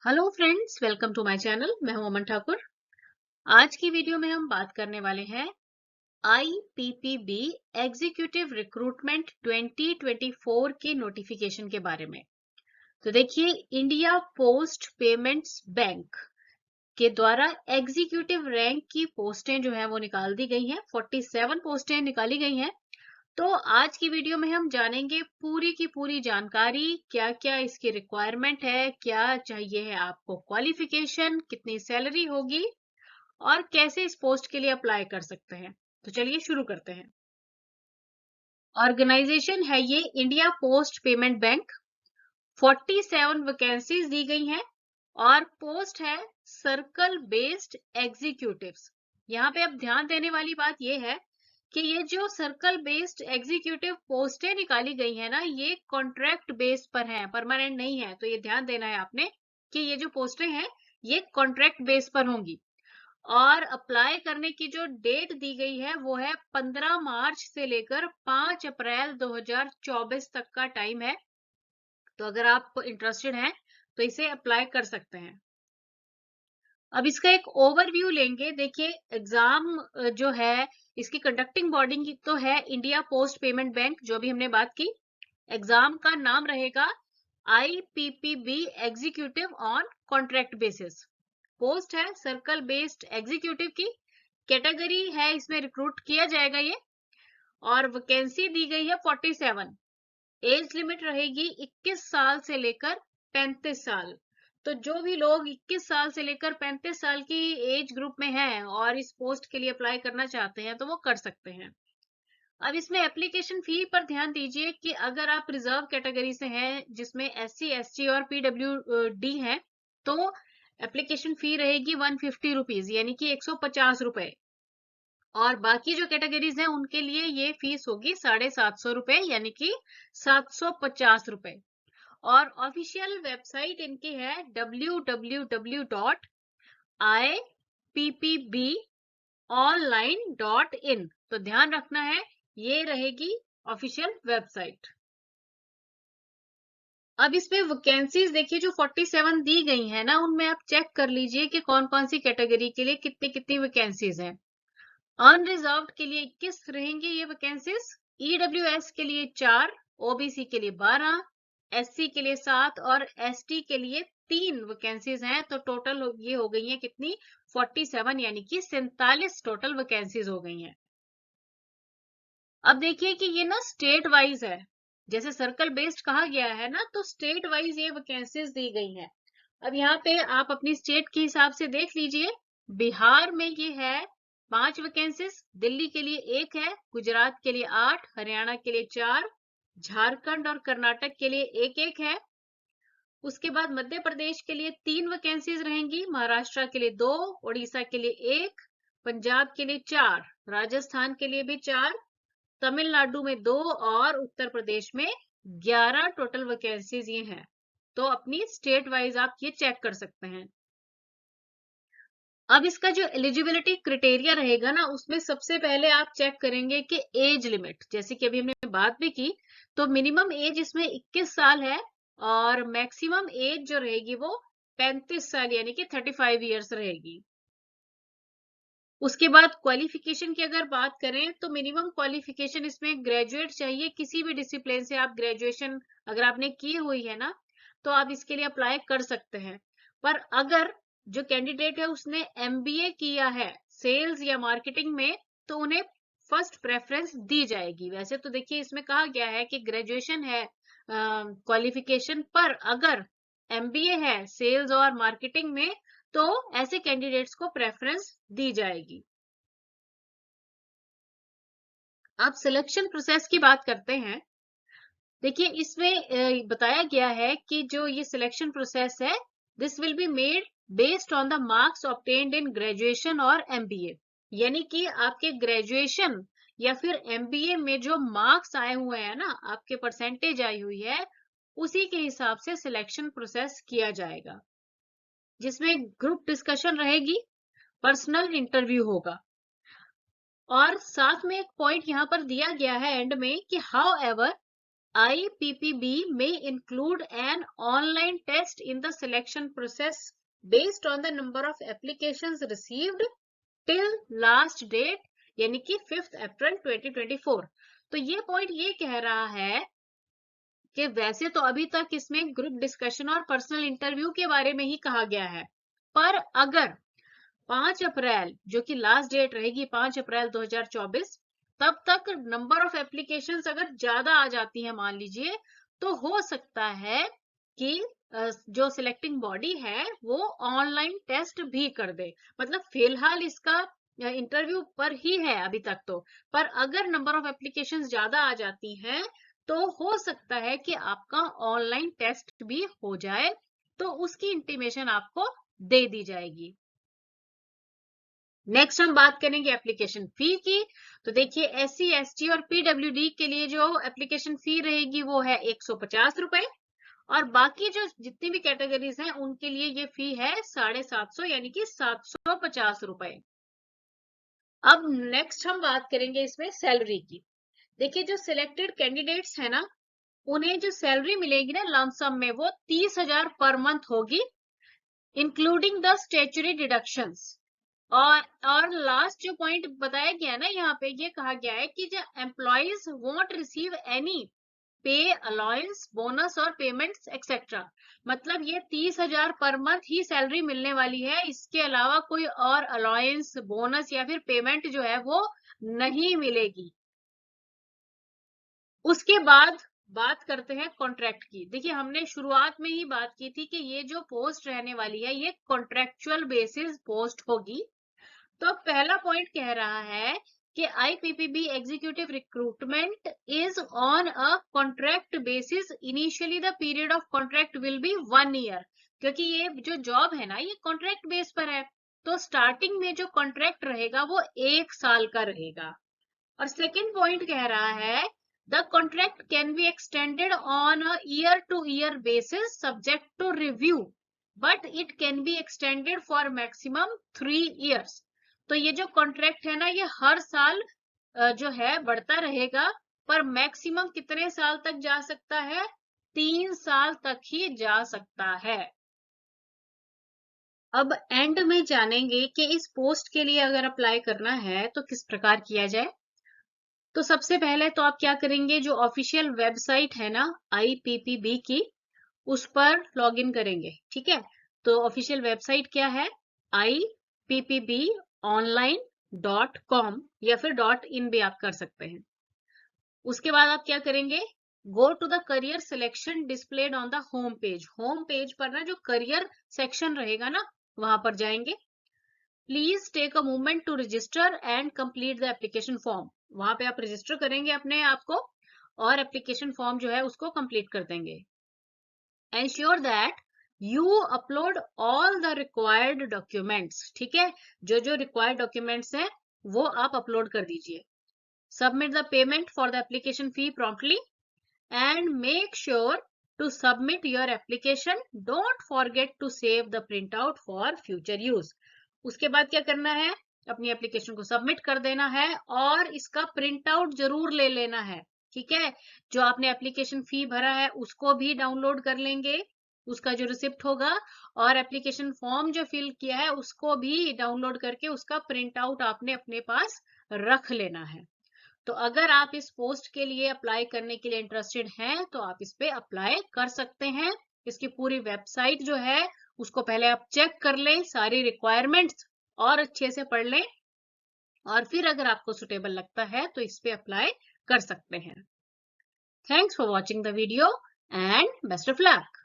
Hello friends, welcome to my channel. मैं हूं अमन ठाकुर। आज की वीडियो में हम बात करने वाले हैं IPPB एग्जीक्यूटिव रिक्रूटमेंट 2024 के नोटिफिकेशन के बारे में। तो देखिए, इंडिया पोस्ट पेमेंट्स बैंक के द्वारा एग्जीक्यूटिव रैंक की पोस्टें जो है वो निकाल दी गई हैं। 47 पोस्टें निकाली गई हैं। तो आज की वीडियो में हम जानेंगे पूरी की पूरी जानकारी, क्या क्या इसकी रिक्वायरमेंट है, क्या चाहिए है आपको, क्वालिफिकेशन, कितनी सैलरी होगी और कैसे इस पोस्ट के लिए अप्लाई कर सकते हैं। तो चलिए शुरू करते हैं। ऑर्गेनाइजेशन है ये India post payment bank. 47 vacancies दी गई हैं और पोस्ट है सर्कल बेस्ड एग्जीक्यूटिव्स। यहाँ पे अब ध्यान देने वाली बात यह है कि ये जो सर्कल बेस्ड एग्जीक्यूटिव पोस्टें निकाली गई है ना, ये कॉन्ट्रैक्ट बेस पर हैं, परमानेंट नहीं है। तो ये ध्यान देना है आपने कि ये जो पोस्टें हैं ये कॉन्ट्रैक्ट बेस पर होंगी। और अप्लाई करने की जो डेट दी गई है वो है 15 मार्च से लेकर 5 अप्रैल 2024 तक का टाइम है। तो अगर आप इंटरेस्टेड हैं तो इसे अप्लाई कर सकते हैं। अब इसका एक ओवरव्यू लेंगे। देखिए, एग्जाम जो है इसकी कंडक्टिंग बॉडी की तो है इंडिया पोस्ट पेमेंट बैंक, जो भी हमने बात की। एग्जाम का नाम रहेगा IPPB executive on contract basis. Post है सर्कल बेस्ड एग्जीक्यूटिव की। कैटेगरी है इसमें रिक्रूट किया जाएगा ये। और वैकेंसी दी गई है 47। एज लिमिट रहेगी 21 साल से लेकर 35 साल। तो जो भी लोग 21 साल से लेकर 35 साल की एज ग्रुप में हैं और इस पोस्ट के लिए अप्लाई करना चाहते हैं तो वो कर सकते हैं। अब इसमें एप्लीकेशन फी पर ध्यान दीजिए कि अगर आप रिजर्व कैटेगरी से हैं, जिसमें SC ST और PWD है, तो एप्लीकेशन फी रहेगी 150 रुपीज, यानी कि 150 रुपए। और बाकी जो कैटेगरीज हैं उनके लिए ये फीस होगी 750 रुपए, यानी कि 750 रुपए। और ऑफिशियल वेबसाइट इनकी है www.ippbonline.in। तो ध्यान रखना है, ये रहेगी ऑफिशियल वेबसाइट। अब इसमें वैकेंसीज देखिए, जो 47 दी गई है ना, उनमें आप चेक कर लीजिए कि कौन कौन सी कैटेगरी के लिए कितनी कितनी वैकेंसीज हैं। अनरिजर्व्ड के लिए 21 रहेंगी ये वैकेंसीज। EWS के लिए 4, OBC के लिए 12, SC के लिए 7 और ST के लिए 3 वैकेंसीज हैं। तो टोटल ये हो गई है कितनी, 47, यानी कि 47 टोटल वैकेंसीज हो गई हैं। अब देखिए कि ये ना स्टेट वाइज है, जैसे सर्कल बेस्ड कहा गया है ना, तो स्टेट वाइज ये वैकेंसीज दी गई हैं। अब यहाँ पे आप अपनी स्टेट के हिसाब से देख लीजिए। बिहार में ये है 5 वैकेंसीज, दिल्ली के लिए 1 है, गुजरात के लिए 8, हरियाणा के लिए 4, झारखंड और कर्नाटक के लिए 1-1 है। उसके बाद मध्य प्रदेश के लिए 3 वैकेंसीज रहेंगी, महाराष्ट्र के लिए 2, उड़ीसा के लिए 1, पंजाब के लिए 4, राजस्थान के लिए भी 4, तमिलनाडु में 2 और उत्तर प्रदेश में 11 टोटल वैकेंसीज ये हैं। तो अपनी स्टेट वाइज आप ये चेक कर सकते हैं। अब इसका जो एलिजिबिलिटी क्राइटेरिया रहेगा ना, उसमें सबसे पहले आप चेक करेंगे कि एज लिमिट, जैसे कि अभी हमने बात भी की, तो मिनिमम एज इसमें 21 साल है और मैक्सिमम एज जो रहेगी वो 35 साल, यानी कि 35 इयर्स रहेगी। उसके बाद क्वालिफिकेशन की अगर बात करें तो मिनिमम क्वालिफिकेशन इसमें ग्रेजुएट चाहिए। किसी भी डिसिप्लिन से आप ग्रेजुएशन अगर आपने की हुई है ना, तो आप इसके लिए अप्लाई कर सकते हैं। पर अगर जो कैंडिडेट है उसने MBA किया है सेल्स या मार्केटिंग में, तो उन्हें फर्स्ट प्रेफरेंस दी जाएगी। वैसे तो देखिए, इसमें कहा गया है कि ग्रेजुएशन है क्वालिफिकेशन, पर अगर MBA है सेल्स और मार्केटिंग में, तो ऐसे कैंडिडेट्स को प्रेफरेंस दी जाएगी। अब सिलेक्शन प्रोसेस की बात करते हैं। देखिए, इसमें बताया गया है कि जो ये सिलेक्शन प्रोसेस है, this will be made based on the marks obtained in graduation और MBA। यानी कि आपके ग्रेजुएशन या फिर MBA में जो मार्क्स आए हुए हैं ना, आपके परसेंटेज आई हुई है, उसी के हिसाब से सिलेक्शन प्रोसेस किया जाएगा, जिसमें ग्रुप डिस्कशन रहेगी, पर्सनल इंटरव्यू होगा। और साथ में एक पॉइंट यहाँ पर दिया गया है एंड में कि how ever IPPB may include an online test in the selection process based on the number of applications received till last date, यानी कि 5 अप्रैल 2024। तो ये पॉइंट ये कह रहा है कि वैसे तो अभी तक इसमें ग्रुप डिस्कशन और पर्सनल इंटरव्यू के बारे में ही कहा गया है, पर अगर 5 अप्रैल जो कि लास्ट डेट रहेगी 5 अप्रैल 2024, तब तक नंबर ऑफ एप्लीकेशंस अगर ज्यादा आ जाती है मान लीजिए, तो हो सकता है कि जो सिलेक्टिंग बॉडी है वो ऑनलाइन टेस्ट भी कर दे। मतलब फिलहाल इसका इंटरव्यू पर ही है अभी तक तो, पर अगर नंबर ऑफ एप्लीकेशंस ज्यादा आ जाती हैं तो हो सकता है कि आपका ऑनलाइन टेस्ट भी हो जाए, तो उसकी इंटीमेशन आपको दे दी जाएगी। नेक्स्ट हम बात करेंगे एप्लीकेशन फी की। तो देखिए SC ST और PWD के लिए जो एप्लीकेशन फी रहेगी वो है 150 रुपए, और बाकी जो जितनी भी कैटेगरीज हैं उनके लिए ये फी है 750 यानी कि 750 रुपए। अब नेक्स्ट हम बात करेंगे इसमें सैलरी की। देखिए जो सिलेक्टेड कैंडिडेट्स है ना, उन्हें जो सैलरी मिलेगी ना लमसम में वो 30,000 पर मंथ होगी, इंक्लूडिंग द स्टैट्यूटरी डिडक्शंस। और लास्ट जो पॉइंट बताया गया ना, यहाँ पे ये कहा गया है कि जो एम्प्लॉइज वोंट रिसीव एनी पे अलाउंस बोनस और पेमेंट्स एक्सेट्रा। मतलब ये 30,000 पर मंथ ही सैलरी मिलने वाली है, इसके अलावा कोई और अलाउंस बोनस या फिर पेमेंट जो है वो नहीं मिलेगी। उसके बाद बात करते हैं कॉन्ट्रैक्ट की। देखिए हमने शुरुआत में ही बात की थी कि ये जो पोस्ट रहने वाली है ये कॉन्ट्रैक्चुअल बेसिस पोस्ट होगी। तो पहला पॉइंट कह रहा है कि IPPB executive recruitment is on a contract basis, initially the period of contract will be 1 year, क्योंकि ये जो जॉब है ना ये कॉन्ट्रैक्ट बेस पर है, तो स्टार्टिंग में जो कॉन्ट्रैक्ट रहेगा वो 1 साल का रहेगा। और सेकेंड पॉइंट कह रहा है the contract can be extended on a year to year basis subject to review, but it can be extended for maximum 3 years. तो ये जो कॉन्ट्रैक्ट है ना ये हर साल जो है बढ़ता रहेगा, पर मैक्सिमम कितने साल तक जा सकता है? 3 साल तक ही जा सकता है। अब एंड में जानेंगे कि इस पोस्ट के लिए अगर अप्लाई करना है तो किस प्रकार किया जाए। तो सबसे पहले तो आप क्या करेंगे, जो ऑफिशियल वेबसाइट है ना IPPB की, उस पर लॉगिन करेंगे। ठीक है, तो ऑफिशियल वेबसाइट क्या है? IPPBonline.com या फिर .in भी आप कर सकते हैं। उसके बाद आप क्या करेंगे, go to the career selection displayed on the home page. Home page पर ना जो करियर सेक्शन रहेगा ना वहां पर जाएंगे। Please take a moment to register and complete the application form. वहां पे आप रजिस्टर करेंगे अपने आप को और एप्लीकेशन फॉर्म जो है उसको कंप्लीट कर देंगे। Ensure that you upload all the required documents. ठीक है, जो जो रिक्वायर्ड डॉक्यूमेंट्स हैं वो आप अपलोड कर दीजिए। Submit the payment for the application fee promptly and make sure to submit your application. Don't forget to save the printout for future use. उसके बाद क्या करना है, अपनी एप्लीकेशन को सबमिट कर देना है और इसका प्रिंट आउट जरूर ले लेना है। ठीक है, जो आपने एप्लीकेशन फी भरा है उसको भी डाउनलोड कर लेंगे, उसका जो रिसिप्ट होगा, और एप्लीकेशन फॉर्म जो फिल किया है उसको भी डाउनलोड करके उसका प्रिंट आउट आपने अपने पास रख लेना है। तो अगर आप इस पोस्ट के लिए अप्लाई करने के लिए इंटरेस्टेड हैं तो आप इस पे अप्लाई कर सकते हैं। इसकी पूरी वेबसाइट जो है उसको पहले आप चेक कर लें, सारी रिक्वायरमेंट्स और अच्छे से पढ़ लें, और फिर अगर आपको सुटेबल लगता है तो इस पे अप्लाई कर सकते हैं। Thanks for watching the video and best of luck.